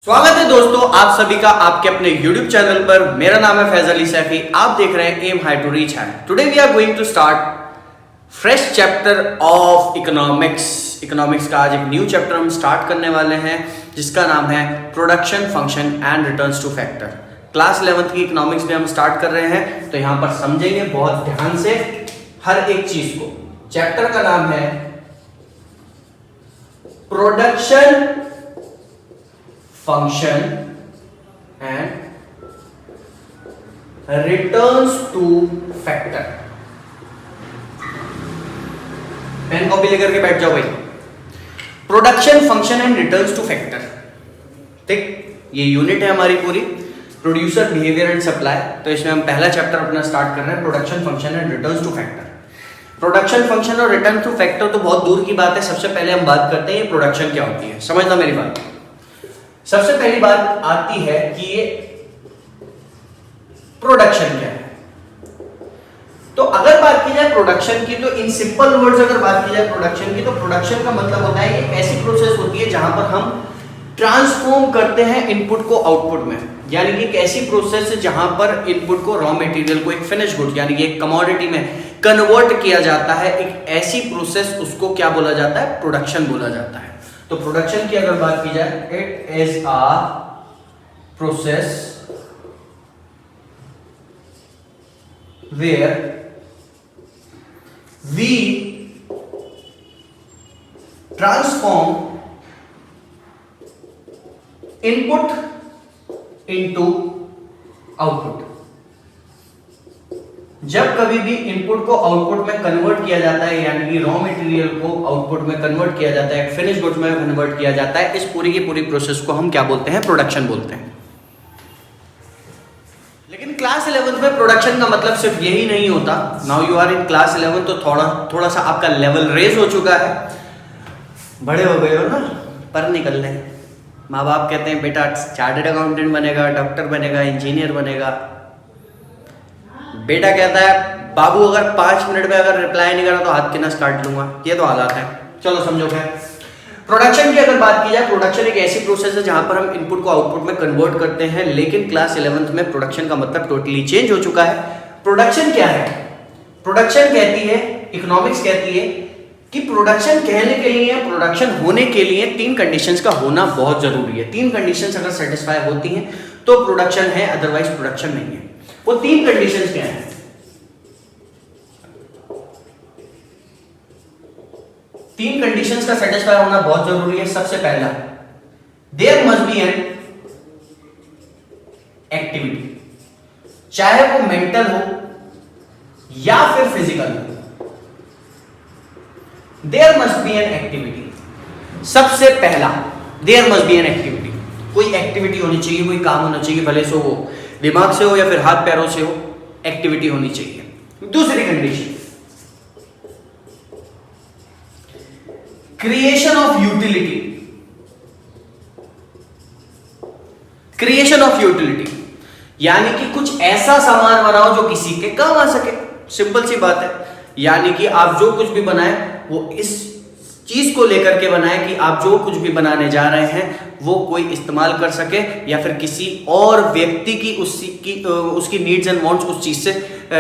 स्वागत है दोस्तों आप सभी का आपके अपने YouTube चैनल पर। मेरा नाम है फैज अली सैफी। आप देख रहे हैं aim high to reach high. Today we are going to start fresh chapter of economics. Economics का आज एक न्यू चैप्टर हम स्टार्ट करने वाले हैं जिसका नाम है production function and returns to factor. Class 11th की इकोनॉमिक्स में हम स्टार्ट कर रहे हैं, तो यहां पर समझेंगे बहुत ध्यान से हर एक चीज को। चैप्टर का नाम है production function and returns to factor. Pen copy लेकर के बैठ जाओ भाई। Production function and returns to factor, ठीक, ये यूनिट है हमारी पूरी प्रोड्यूसर बिहेवियर एंड सप्लाई। तो इसमें हम पहला चैप्टर अपना स्टार्ट कर रहे हैं, production function and returns to factor. Production function और रिटर्न टू फैक्टर तो बहुत दूर की बात है। सबसे पहले हम बात करते हैं ये प्रोडक्शन क्या होती है। समझना मेरी बात। सबसे पहली बात आती है कि ये प्रोडक्शन क्या है। तो अगर बात की जाए प्रोडक्शन की, तो इन सिंपल वर्ड्स अगर बात की जाए प्रोडक्शन की, तो प्रोडक्शन का मतलब होता है ये ऐसी प्रोसेस होती है जहां पर हम ट्रांसफॉर्म करते हैं इनपुट को आउटपुट में। यानी कि एक ऐसी प्रोसेस है जहां पर इनपुट को रॉ मटेरियल को एक फिनिश गुड यानी कि एक कमोडिटी में कन्वर्ट किया जाता है। एक ऐसी प्रोसेस, उसको क्या बोला जाता है? प्रोडक्शन बोला जाता है। तो प्रोडक्शन की अगर बात की जाए, it is a process where we transform input into output. जब कभी भी इनपुट को आउटपुट में कन्वर्ट किया जाता है, यानी कि रॉ मटेरियल को आउटपुट में कन्वर्ट किया जाता है, फिनिश गुड्स में कन्वर्ट किया जाता है, इस पूरी की पूरी प्रोसेस को हम क्या बोलते हैं? प्रोडक्शन बोलते हैं। लेकिन क्लास 11th में प्रोडक्शन का मतलब सिर्फ यही नहीं होता। Now you are in class 11, तो थोड़ा सा आपका लेवल रेज हो चुका है, बड़े हो गए हो ना, पर निकल रहे हैं। माँ बाप कहते हैं बेटा चार्टर्ड अकाउंटेंट बनेगा, डॉक्टर बनेगा, इंजीनियर बनेगा। बेटा कहता है बाबू अगर 5 मिनट में अगर रिप्लाई नहीं करा तो हाथ की नस काट लूंगा। ये तो हालात है। चलो समझो क्या। प्रोडक्शन की अगर बात की जाए, प्रोडक्शन एक ऐसी प्रोसेस है जहां पर हम इनपुट को आउटपुट में कन्वर्ट करते हैं। लेकिन क्लास 11th में प्रोडक्शन का मतलब टोटली चेंज हो चुका है। प्रोडक्शन क्या है? प्रोडक्शन कहती है, इकोनॉमिक्स कहती है कि प्रोडक्शन कहने के लिए, प्रोडक्शन होने के लिए 3 कंडीशंस का होना बहुत जरूरी है। 3 कंडीशंस अगर सेटिस्फाई होती हैं तो प्रोडक्शन है, अदरवाइज प्रोडक्शन नहीं है। वो 3 कंडीशंस क्या हैं? 3 कंडीशंस का सेटिस्फाई होना बहुत जरूरी है। सबसे पहला, there must be an activity, चाहे वो मेंटल हो या फिर फिजिकल हो। There must be an activity. सबसे पहला, there must be an activity. कोई एक्टिविटी होनी चाहिए, कोई काम होना चाहिए, भले सो वो दिमाग से हो या फिर हाथ पैरों से हो, एक्टिविटी होनी चाहिए। दूसरी condition, creation of utility. Creation of utility यानी कि कुछ ऐसा सामान बनाओ जो किसी के काम आ सके। सिंपल सी बात है। यानी कि आप जो कुछ भी बनाए वो इस चीज को लेकर के बनाए कि आप जो कुछ भी बनाने जा रहे हैं वो कोई इस्तेमाल कर सके, या फिर किसी और व्यक्ति की उसकी नीड्स एंड वांट्स उस चीज से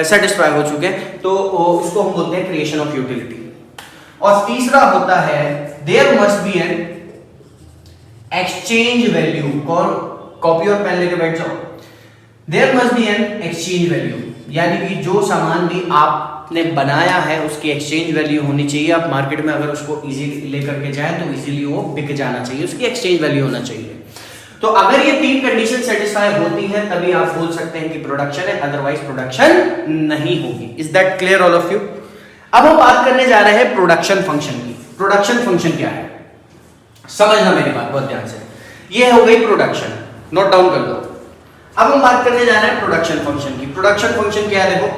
सेटिस्फाई हो चुके हैं, तो उसको हम बोलते हैं क्रिएशन ऑफ यूटिलिटी। और तीसरा होता है, there must be an exchange value. कौन कॉपी और पेन लेके बैठ जाओ। There must be an exchange value, यानी कि जो सामान भी आपने बनाया है उसकी एक्सचेंज वैल्यू होनी चाहिए। आप मार्केट में अगर उसको इजीली लेकर के जाए तो इजीली वो बिक जाना चाहिए, उसकी एक्सचेंज वैल्यू होना चाहिए। तो अगर ये 3 कंडीशन सेटिस्फाई होती है तभी आप बोल सकते हैं कि प्रोडक्शन है, अदरवाइज प्रोडक्शन नहीं होगी। Is that clear all of you? अब हम बात करने जा रहे हैं प्रोडक्शन फंक्शन की। प्रोडक्शन फंक्शन क्या है? समझना मेरी बात बहुत ध्यान से। ये हो गई प्रोडक्शन, नोट डाउन कर लो। अब हम बात करने जा रहे हैं प्रोडक्शन फंक्शन की। प्रोडक्शन फंक्शन क्या है? देखो,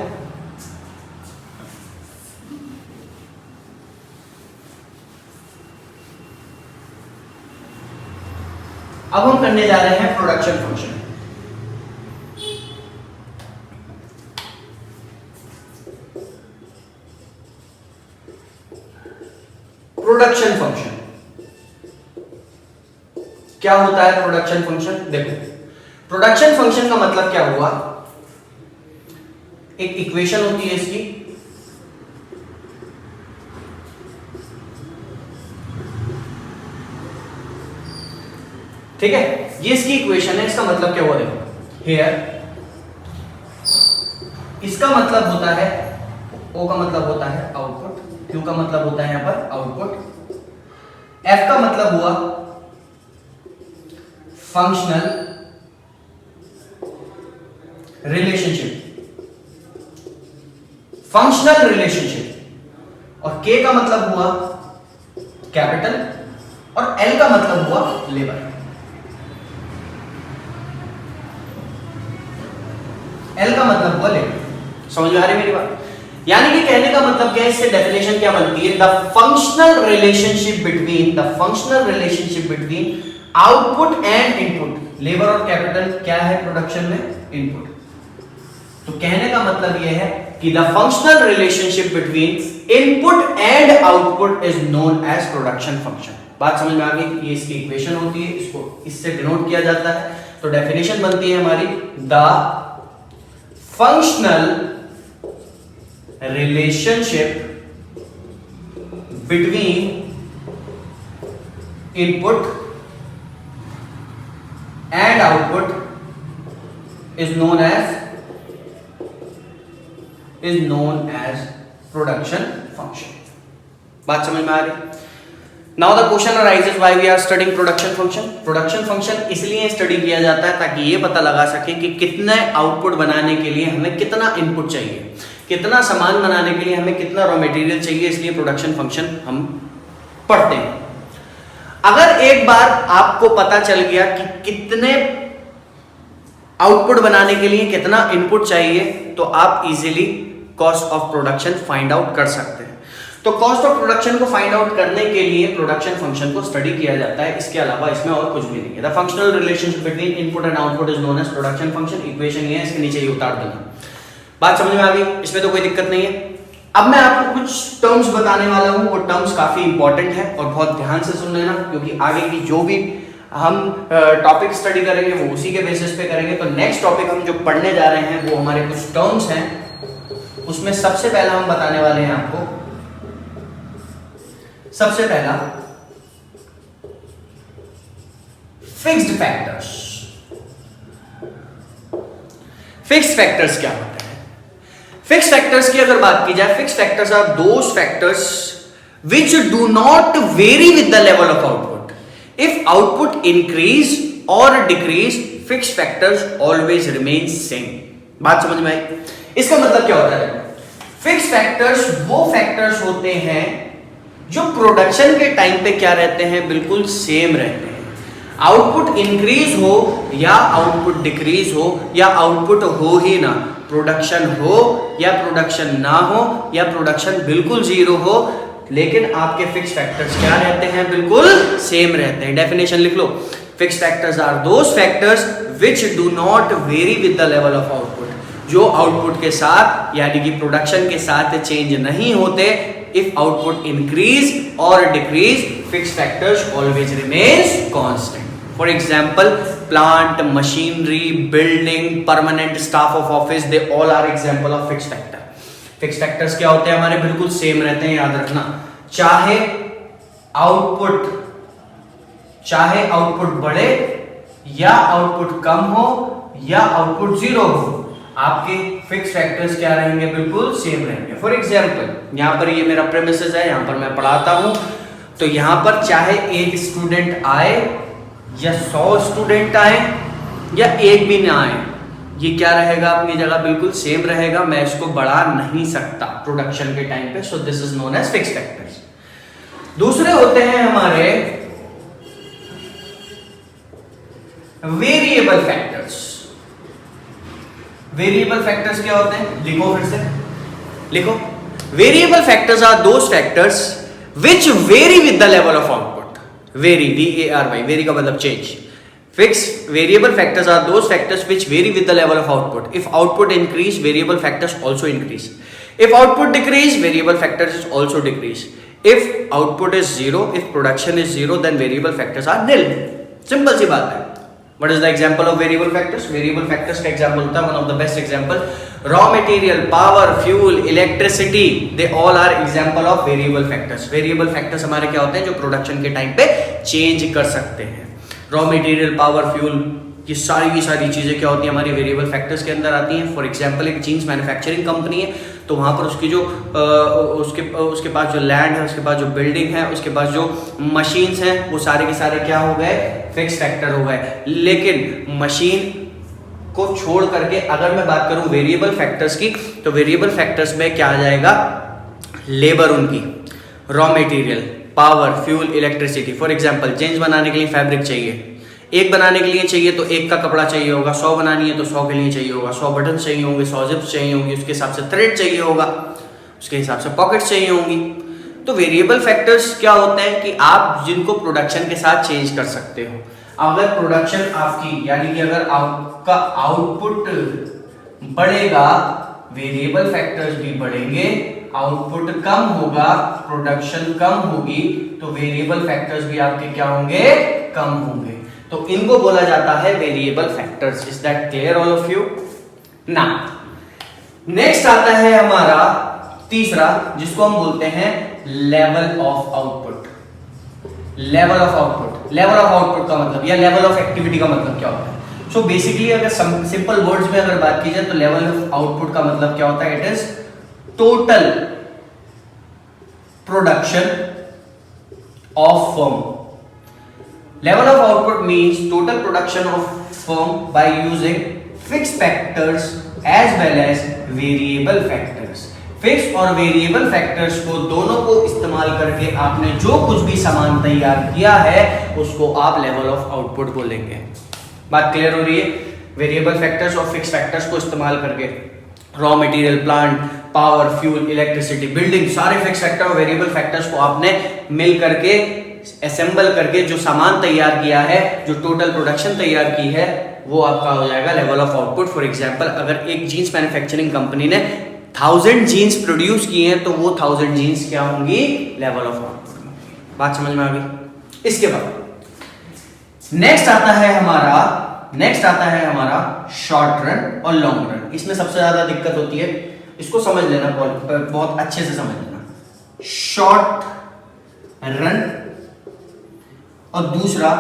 अब हम करने जा रहे हैं प्रोडक्शन फंक्शन। प्रोडक्शन फंक्शन क्या होता है प्रोडक्शन फंक्शन? देखो प्रोडक्शन फंक्शन का मतलब क्या हुआ, एक इक्वेशन होती है इसकी, ठीक है, ये इसकी इक्वेशन है। इसका मतलब क्या हुआ, देखो हेयर, इसका मतलब होता है, O का मतलब होता है आउटपुट, Q का मतलब होता है यहां पर आउटपुट, F का मतलब हुआ फंक्शनल रिलेशनशिप, फंक्शनल रिलेशनशिप, और K का मतलब हुआ कैपिटल, और L का मतलब हुआ लेबर। L का मतलब हुआ लेबर। समझ में आ रही मेरी बात? यानी कि कहने का मतलब क्या है, इससे डेफिनेशन क्या बनती है, the functional relationship between output and input. Labour और कैपिटल क्या है प्रोडक्शन में? इनपुट। तो कहने का मतलब यह है कि the functional relationship between input and output is known as production function. बात समझ में आ गई? ये इसकी इक्वेशन होती है, इसको इससे डिनोट किया जाता है। तो डेफिनेशन बनती है हमारी, the functional relationship between input and output is known as production function। बात समझ में आ रही? Now the question arises why we are studying production function। production function इसलिए स्टडी किया जाता है ताकि ये पता लगा सके कि कितने आउटपुट बनाने के लिए हमें कितना इनपुट चाहिए, कितना सामान बनाने के लिए हमें कितना रॉ मटेरियल चाहिए, इसलिए प्रोडक्शन फंक्शन हम पढ़ते हैं। अगर एक बार आपको पता चल गया कि कितने आउटपुट बनाने के लिए कितना इनपुट चाहिए, तो आप easily cost of production find out कर सकते हैं। तो कॉस्ट ऑफ प्रोडक्शन को फाइंड आउट करने के लिए प्रोडक्शन फंक्शन को स्टडी किया जाता है, इसके अलावा इसमें और कुछ भी नहीं है। The functional relationship between input and output is known as production function. Equation ये है, इसके नीचे ये उतार देना। बात समझ में आ गई? इसमें तो कोई दिक्कत नहीं है। अब मैं आपको कुछ टर्म्स बताने वाला हूं, वो टर्म्स काफी इंपॉर्टेंट है और बहुत ध्यान से सुन लेना, क्योंकि आगे की जो भी हम टॉपिक स्टडी करेंगे वो उसी के बेसिस पे करेंगे। तो नेक्स्ट टॉपिक हम जो पढ़ने जा रहे हैं वो हमारे कुछ टर्म्स हैं, उसमें सबसे पहला हम बताने वाले हैं आपको, सबसे पहला फिक्स्ड फैक्टर्स। फिक्स्ड फैक्टर्स क्या होते हैं? फिक्स्ड फैक्टर्स की अगर बात की जाए, fixed factors are those factors which do not vary with the level of output. If output increase or decrease, fixed factors always remain same. बात समझ में आई? इसका मतलब क्या होता है? फिक्स्ड फैक्टर्स वो फैक्टर्स होते हैं जो प्रोडक्शन के टाइम पे क्या रहते हैं, बिल्कुल सेम रहते हैं। आउटपुट इंक्रीज हो या आउटपुट डिक्रीज हो या आउटपुट हो ही ना, प्रोडक्शन हो या प्रोडक्शन ना हो या प्रोडक्शन बिल्कुल जीरो हो, लेकिन आपके फिक्स्ड फैक्टर्स क्या रहते हैं, बिल्कुल सेम रहते हैं। डेफिनेशन लिख लो, fixed factors are those factors which do not vary with the level of output, जो आउटपुट के साथ यानी कि प्रोडक्शन के साथ चेंज नहीं होते। इफ आउटपुट इंक्रीज और decrease, fixed factors always remains constant. For example, plant, machinery, building, permanent staff of office, they all are example of fixed factor. Fixed factors क्या होते हैं हमारे, बिल्कुल सेम रहते हैं, याद रखना। चाहे आउटपुट बढ़े या आउटपुट कम हो या आउटपुट जीरो हो, आपके फिक्स्ड फैक्टर्स क्या रहेंगे, बिल्कुल सेम रहेंगे। फॉर एग्जांपल, यहां पर ये मेरा प्रेमिसेस है, यहां पर मैं पढ़ाता हूं, तो यहां पर चाहे एक स्टूडेंट आए या 100 स्टूडेंट आए या एक भी ना आए, ये क्या रहेगा, अपनी जगह बिल्कुल सेम रहेगा। मैं इसको बढ़ा नहीं सकता प्रोडक्शन के टाइम पे। So this is known as fixed factors. दूसरे होते हैं हमारे वेरिएबल फैक्टर्स। वेरिएबल फैक्टर्स क्या होते हैं, लिखो फिर से, लिखो। Variable factors are those factors which vary with the level of output. Vary, VARY, vary का मतलब change. Fixed variable factors are those factors which vary with the level of output. If output increase, variable factors also increase. If output decrease, variable factors is also decrease. If output is zero, if production is zero, then variable factors are nil. Simple सी बात है। What is the example of variable factors? Variable factors का example होता है one of the best example, raw material, power, fuel, electricity, they all are example of variable factors. Variable factors हमारे क्या होते हैं जो प्रोडक्शन के टाइम पे चेंज कर सकते हैं। रॉ मटेरियल, पावर, फ्यूल, ये सारी की सारी चीज़ें क्या होती हैं हमारी वेरिएबल फैक्टर्स के अंदर आती हैं। फॉर एग्जांपल एक जीन्स मैन्युफैक्चरिंग कंपनी है, तो वहाँ पर उसकी जो उसके पास जो लैंड है, उसके पास जो बिल्डिंग है, उसके पास जो मशीन्स हैं, वो सारे के सारे क्या हो गए, फिक्स फैक्टर हो गए। लेकिन मशीन को छोड़ करके अगर मैं बात करूँ वेरिएबल फैक्टर्स की, तो वेरिएबल फैक्टर्स में क्या आ जाएगा, लेबर उनकी, raw material, power, fuel, electricity. For example jeans बनाने के लिए फैब्रिक चाहिए, एक बनाने के लिए चाहिए तो एक का कपड़ा चाहिए होगा, 100 बनानी है तो 100 के लिए चाहिए होगा, 100 बटन चाहिए होंगे, 100 जिप्स चाहिए होंगी, उसके हिसाब से थ्रेड चाहिए होगा, उसके हिसाब से पॉकेट्स चाहिए होंगी। तो वेरिएबल फैक्टर्स क्या होते हैं कि आप जिनको प्रोडक्शन के साथ चेंज कर सकते हो। अगर प्रोडक्शन आपकी यानी कि अगर आपका आउटपुट बढ़ेगा, वेरिएबल फैक्टर्स भी बढ़ेंगे, आउटपुट कम होगा, प्रोडक्शन कम होगी, तो वेरिएबल फैक्टर्स भी आपके क्या होंगे, कम होंगे। तो इनको बोला जाता है variable factors. Is that clear all of you? ना नेक्स्ट आता है हमारा तीसरा, जिसको हम बोलते हैं level of output. Level of output, level of output का मतलब या लेवल ऑफ एक्टिविटी का मतलब क्या होता है? सो बेसिकली अगर सिंपल वर्ड्स में अगर बात की जाए तो लेवल ऑफ आउटपुट का मतलब क्या होता है? It is total production of firm. Level of output means total production of firm by using fixed factors as well as variable factors. Fixed और variable factors को दोनों को इस्तेमाल करके आपने जो कुछ भी सामान तैयार किया है उसको आप level of output बोलेंगे। बात क्लियर हो रही है? Variable factors और fixed factors को इस्तेमाल करके raw material, plant, power, fuel, electricity, building, सारे फिक्स फैक्टर और वेरिएबल फैक्टर्स को आपने मिल करके असेंबल करके जो सामान तैयार किया है, जो टोटल प्रोडक्शन तैयार की है, वो आपका हो जाएगा level of output. For example अगर एक जीन्स मैन्युफैक्चरिंग कंपनी ने 1000 जीन्स प्रोड्यूस किए हैं तो वो 1000 जीन्स क्या होंगी, लेवल ऑफ आउटपुट। बात समझ में आ गई? इसके बाद नेक्स्ट आता है हमारा शॉर्ट रन और लॉन्ग रन। इसमें सबसे ज्यादा दिक्कत होती है, इसको समझ लेना, बहुत अच्छे से समझ लेना। शॉर्ट रन और दूसरा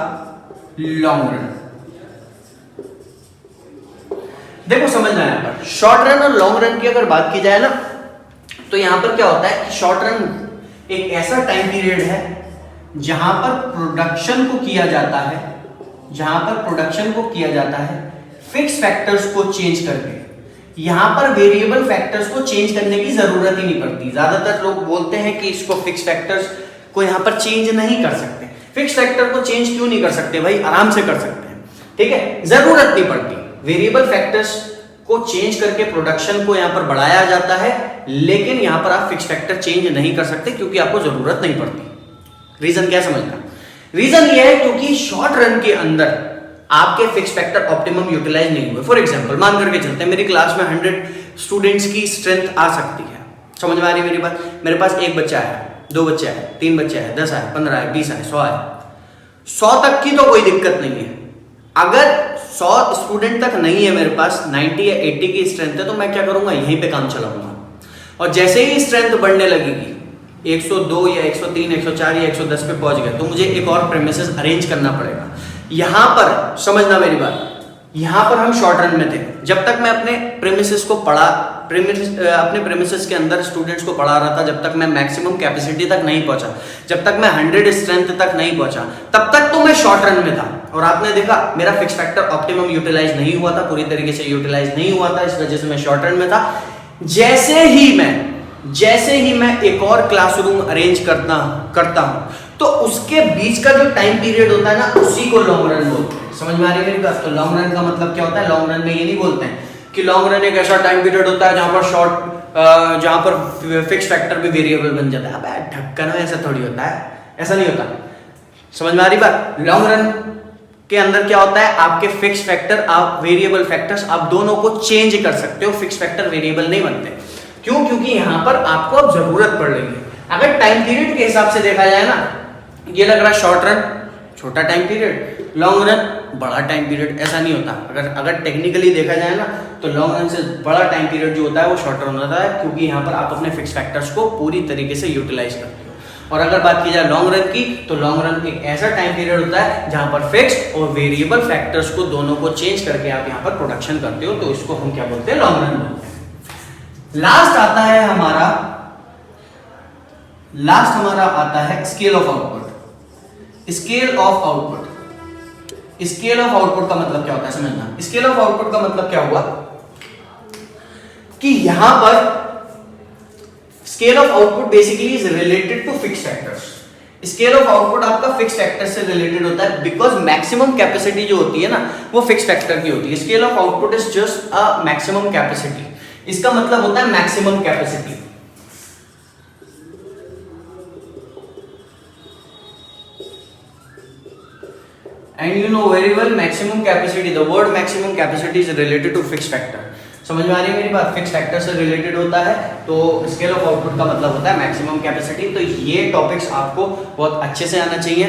लॉन्ग रन। देखो समझना है यहाँ पर शॉर्ट रन और लॉन्ग रन की अगर बात की जाए ना, तो यहां पर क्या होता है कि शॉर्ट रन एक ऐसा टाइम पीरियड है जहां पर प्रोडक्शन को किया जाता है फिक्स फैक्टर्स को चेंज करके। यहां पर वेरिएबल फैक्टर्स को चेंज करने की जरूरत ही नहीं पड़ती। ज्यादातर लोग बोलते हैं कि इसको फिक्स फैक्टर्स को यहां पर चेंज नहीं कर सकते। फिक्स फैक्टर को चेंज क्यों नहीं कर सकते भाई? आराम से कर सकते हैं, ठीक है, जरूरत नहीं पड़ती। वेरिएबल फैक्टर्स को चेंज करके प्रोडक्शन को यहां पर बढ़ाया जाता है, लेकिन यहां पर आप फिक्स फैक्टर चेंज नहीं कर सकते क्योंकि आपको जरूरत नहीं पड़ती। रीजन क्या समझना? रीजन यह है क्योंकि शॉर्ट रन के अंदर आपके फिक्स फैक्टर ऑप्टिमम यूटिलाइज नहीं हुए। फॉर एग्जांपल मान करके चलते हैं मेरी क्लास में 100 स्टूडेंट्स की स्ट्रेंथ आ सकती है। समझ में आ रही है मेरी बात? मेरे पास एक बच्चा है, 2 बच्चे हैं, 3 बच्चे हैं, 10 है, 15 है, 20 है, 100 है। 100 तक की तो कोई दिक्कत नहीं है। अगर 100 स्टूडेंट तक नहीं है मेरे पास, 90 या 80 की स्ट्रेंथ है, तो मैं क्या करूंगा, यहीं पे काम चलाऊंगा। और जैसे ही स्ट्रेंथ बढ़ने लगेगी, 102 या 103, 104 या 110 पे पहुंच गए, तो मुझे एक और प्रेमिसेस अरेंज करना पड़ेगा। यहां पर समझना मेरी बात, यहां पर हम शॉर्ट रन में थे। जब तक मैं अपने प्रेमिसेस को अपने प्रेमिसेस के अंदर स्टूडेंट्स को पढ़ा रहा था, जब तक मैं मैक्सिमम कैपेसिटी तक नहीं पहुंचा, जब तक मैं 100 स्ट्रेंथ तक नहीं पहुंचा, तब तक तो मैं शॉर्ट रन में था। और आपने देखा मेरा फिक्स फैक्टर ऑप्टिमम यूटिलाइज नहीं हुआ था, पूरी तरीके से यूटिलाइज नहीं हुआ था, इस वजह से मैं शॉर्ट रन में था। जैसे ही मैं एक और क्लासरूम अरेंज करता हूं, तो उसके बीच का जो टाइम पीरियड होता है ना, उसी को लॉन्ग रन बोलते हैं। समझ में आ रही है मेरी बात? तो लॉन्ग रन का मतलब क्या होता है? लॉन्ग रन में ये नहीं बोलते हैं कि लॉन्ग रन एक ऐसा टाइम पीरियड होता है जहां पर फिक्स फैक्टर भी वेरिएबल बन जाता है। अबे ढक्कन में ऐसा थोड़ी होता है, ऐसा नहीं होता। समझ में आ रही बात? लॉन्ग रन के अंदर क्या होता है, आपके फिक्स फैक्टर, आप वेरिएबल फैक्टर्स, आप दोनों को चेंज कर सकते हो। फिक्स फैक्टर वेरिएबल नहीं बनते। क्यों? क्योंकि यहां पर आपको अब जरूरत पड़ रही है। अगर टाइम पीरियड के हिसाब से देखा जाए ना, ये लग रहा है शॉर्ट रन छोटा टाइम पीरियड, लॉन्ग रन बड़ा टाइम पीरियड, ऐसा नहीं होता। अगर टेक्निकली देखा जाए ना तो लॉन्ग रन से बड़ा टाइम पीरियड जो होता है वो शॉर्ट रन होता है, क्योंकि यहाँ पर आप अपने फिक्स फैक्टर्स को पूरी तरीके से यूटिलाइज करते हो। और अगर बात की जाए लॉन्ग रन की, तो लॉन्ग रन एक ऐसा टाइम पीरियड होता है जहां पर फिक्स्ड और वेरिएबल फैक्टर्स को दोनों को चेंज करके आप यहाँ पर प्रोडक्शन करते हो, तो इसको हम क्या बोलते हैं, लॉन्ग रन बोलते हैं। लास्ट आता है हमारा scale of output. Scale of output का मतलब क्या होता है समझना। स्केल ऑफ आउटपुट का मतलब क्या हुआ कि यहां पर scale of output basically is related to fixed factors. Scale of output आपका फिक्स्ड फैक्टर से रिलेटेड होता है, बिकॉज मैक्सिमम कैपेसिटी जो होती है ना वो फिक्स्ड फैक्टर की होती है। Scale of output is just a maximum capacity. इसका मतलब होता है maximum capacity. And you know very well maximum capacity, the word maximum capacity is related to fixed factor। समझ में आ रही है मेरी बात, फिक्स फैक्टर से रिलेटेड होता है, तो स्केल ऑफ आउटपुट का मतलब होता है मैक्सिमम कैपेसिटी। तो ये टॉपिक्स आपको बहुत अच्छे से आना चाहिए।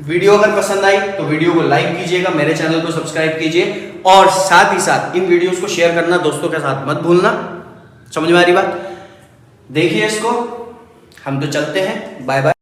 वीडियो अगर पसंद आई तो वीडियो को लाइक कीजिएगा, मेरे चैनल को सब्सक्राइब कीजिए, और साथ ही साथ इन वीडियोस को शेयर करना दोस्तों के साथ मत भूलना। समझ में आ रही बात, देखिए इसको, हम तो चलते हैं, बाय बाय।